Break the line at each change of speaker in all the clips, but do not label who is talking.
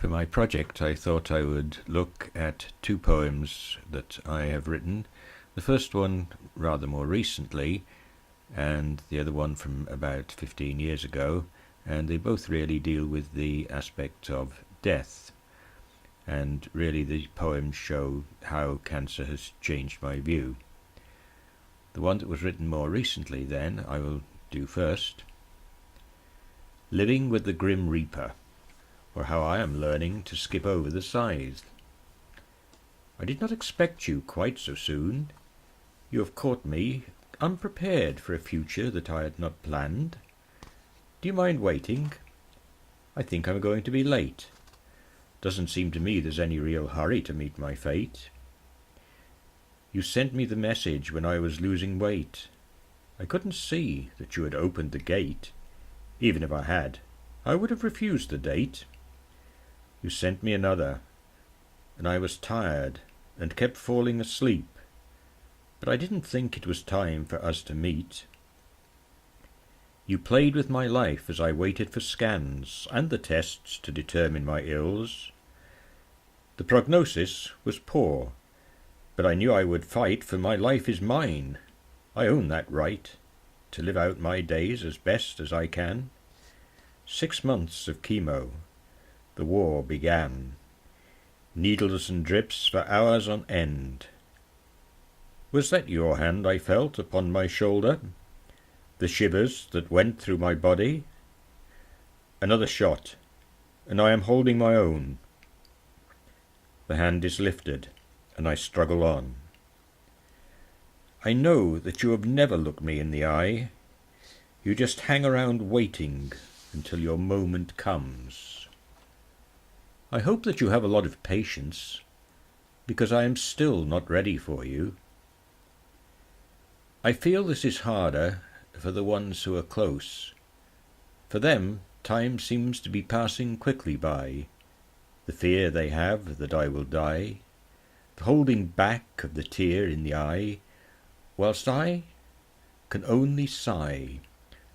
For my project, I thought I would look at two poems that I have written. The first one rather more recently, and the other one from about 15 years ago, and they both really deal with the aspect of death. And really the poems show how cancer has changed my view. The one that was written more recently then, I will do first. Living with the Grim Reaper, or how I am learning to skip over the scythe. I did not expect you quite so soon. You have caught me unprepared for a future that I had not planned. Do you mind waiting? I think I'm going to be late. Doesn't seem to me there's any real hurry to meet my fate. You sent me the message when I was losing weight. I couldn't see that you had opened the gate. Even if I had, I would have refused the date. You sent me another, and I was tired and kept falling asleep, but I didn't think it was time for us to meet. You played with my life as I waited for scans and the tests to determine my ills. The prognosis was poor, but I knew I would fight, for my life is mine. I own that right, to live out my days as best as I can. 6 months of chemo. The war began. Needles and drips for hours on end. Was that your hand I felt upon my shoulder? The shivers that went through my body? Another shot, and I am holding my own. The hand is lifted, and I struggle on. I know that you have never looked me in the eye. You just hang around waiting until your moment comes. I hope that you have a lot of patience, because I am still not ready for you. I feel this is harder for the ones who are close. For them, time seems to be passing quickly by. The fear they have that I will die, the holding back of the tear in the eye, whilst I can only sigh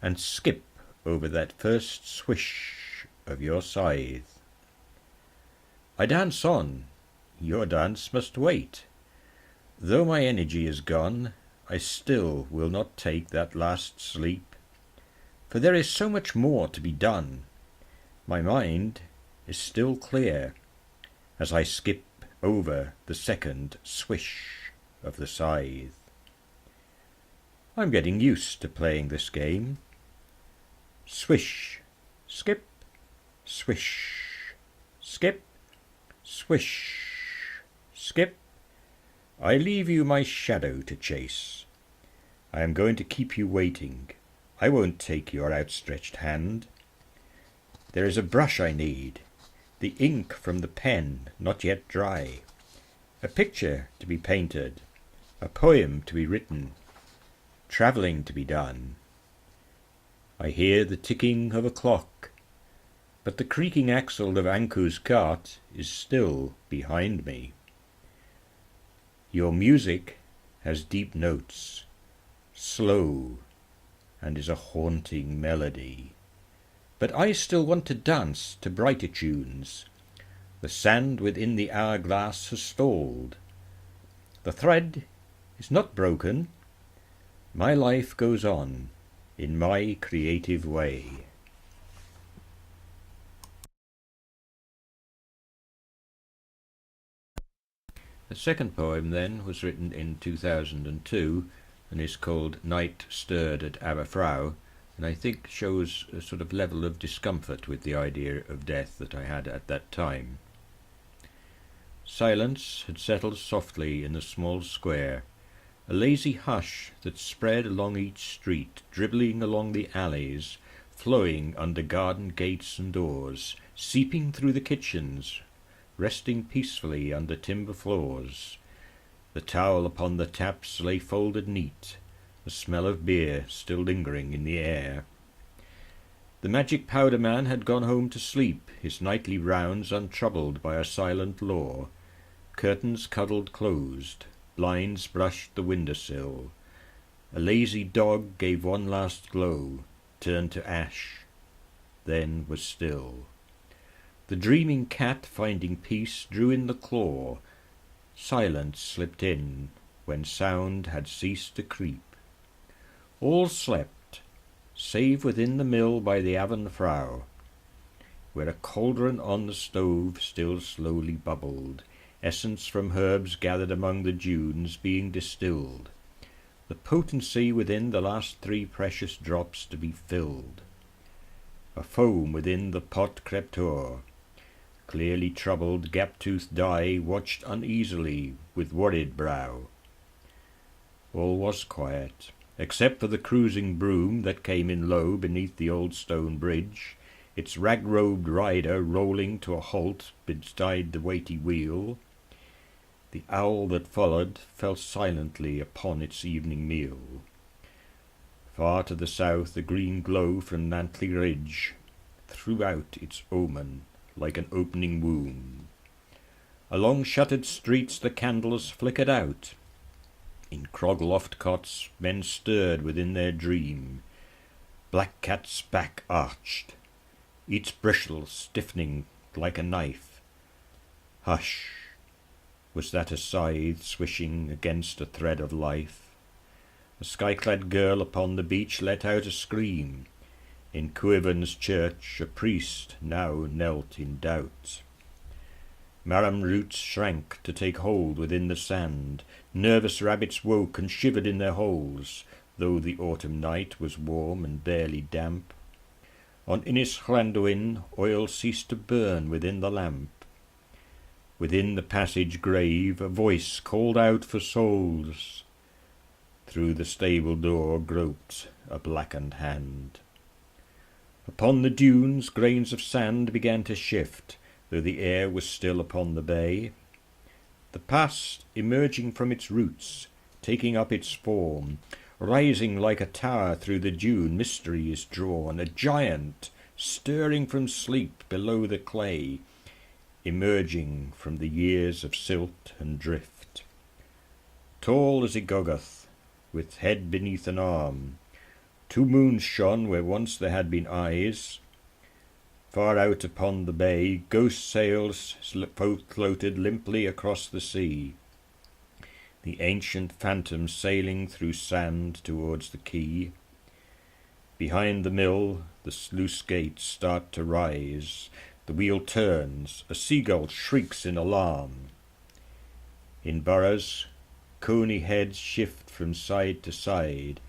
and skip over that first swish of your scythe. I dance on, your dance must wait. Though my energy is gone, I still will not take that last sleep, for there is so much more to be done. My mind is still clear as I skip over the second swish of the scythe. I'm getting used to playing this game. Swish, skip, swish, skip, swish, skip. I leave you my shadow to chase. I am going to keep you waiting. I won't take your outstretched hand. There is a brush I need, the ink from the pen not yet dry, a picture to be painted, a poem to be written, travelling to be done. I hear the ticking of a clock, but the creaking axle of Anku's cart is still behind me. Your music has deep notes, slow, and is a haunting melody. But I still want to dance to brighter tunes. The sand within the hourglass has stalled. The thread is not broken. My life goes on in my creative way. The second poem then was written in 2002 and is called Night Stirred at Aberfrau, and I think shows a sort of level of discomfort with the idea of death that I had at that time. Silence had settled softly in the small square, a lazy hush that spread along each street, dribbling along the alleys, flowing under garden gates and doors, seeping through the kitchens, resting peacefully under timber floors. The towel upon the taps lay folded neat, the smell of beer still lingering in the air. The magic powder man had gone home to sleep, his nightly rounds untroubled by a silent law. Curtains cuddled closed, blinds brushed the window-sill. A lazy dog gave one last glow, turned to ash, then was still. The dreaming cat, finding peace, drew in the claw. Silence slipped in when sound had ceased to creep. All slept, save within the mill by the Avon Frau, where a cauldron on the stove still slowly bubbled, essence from herbs gathered among the dunes being distilled, the potency within the last 3 precious drops to be filled. A foam within the pot crept o'er. Clearly troubled, gap-toothed Di watched uneasily with worried brow. All was quiet, except for the cruising broom that came in low beneath the old stone bridge, its rag-robed rider rolling to a halt beside the weighty wheel. The owl that followed fell silently upon its evening meal. Far to the south a green glow from Nantley Ridge threw out its omen like an opening womb. Along shuttered streets the candles flickered out. In Crogloft cots men stirred within their dream. Black cat's back arched, its bristle stiffening like a knife. Hush! Was that a scythe swishing against a thread of life? A sky-clad girl upon the beach let out a scream. In Cuivan's church a priest now knelt in doubt. Marram roots shrank to take hold within the sand. Nervous rabbits woke and shivered in their holes, though the autumn night was warm and barely damp. On Innis Llanddwyn oil ceased to burn within the lamp. Within the passage grave a voice called out for souls. Through the stable door groped a blackened hand. Upon the dunes grains of sand began to shift, though the air was still upon the bay. The past, emerging from its roots, taking up its form, rising like a tower through the dune, mystery is drawn, a giant, stirring from sleep below the clay, emerging from the years of silt and drift. Tall as Igogoth, with head beneath an arm, 2 moons shone where once there had been eyes. Far out upon the bay, ghost sails floated limply across the sea, the ancient phantom sailing through sand towards the quay. Behind the mill, the sluice gates start to rise. The wheel turns, a seagull shrieks in alarm. In boroughs, coney heads shift from side to side,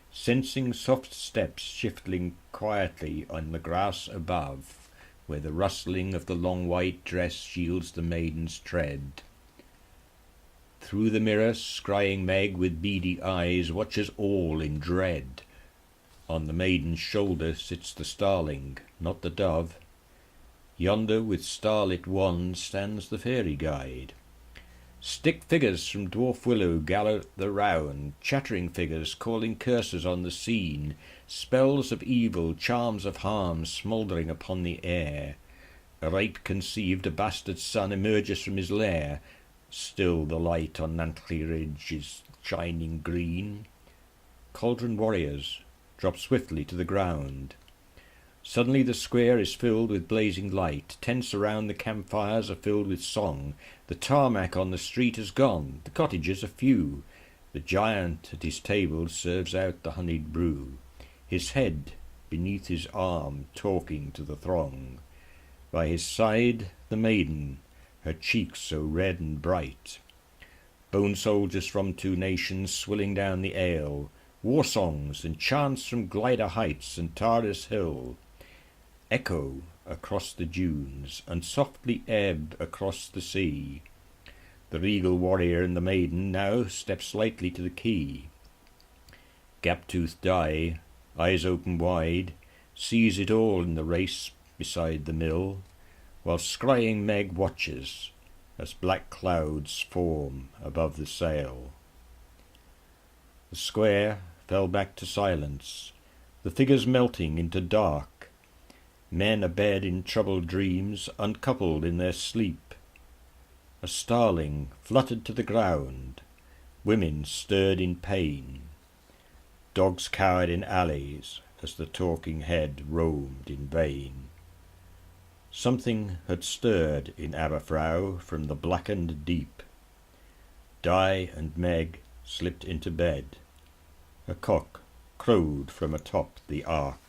sensing soft steps shifting quietly on the grass above, where the rustling of the long white dress shields the maiden's tread. Through the mirror, scrying Meg with beady eyes watches all in dread. On the maiden's shoulder sits the starling, not the dove. Yonder with starlit wand stands the fairy guide. Stick figures from dwarf willow gallop the round, chattering figures calling curses on the scene, spells of evil, charms of harm smouldering upon the air. A rape conceived, a bastard son emerges from his lair. Still the light on Nantley Ridge is shining green. Cauldron warriors drop swiftly to the ground. Suddenly the square is filled with blazing light. Tents around the campfires are filled with song. The tarmac on the street is gone. The cottages are few. The giant at his table serves out the honeyed brew, his head beneath his arm talking to the throng. By his side the maiden, her cheeks so red and bright. Bone soldiers from 2 nations swilling down the ale. War songs and chants from Glider Heights and Tardis Hill echo across the dunes and softly ebb across the sea. The regal warrior and the maiden now step slightly to the quay. Gap-toothed Di, eyes open wide, sees it all in the race beside the mill, while scrying Meg watches as black clouds form above the sail. The square fell back to silence, the figures melting into dark. Men abed in troubled dreams, uncoupled in their sleep. A starling fluttered to the ground. Women stirred in pain. Dogs cowered in alleys as the talking head roamed in vain. Something had stirred in our Frau from the blackened deep. Di and Meg slipped into bed. A cock crowed from atop the ark.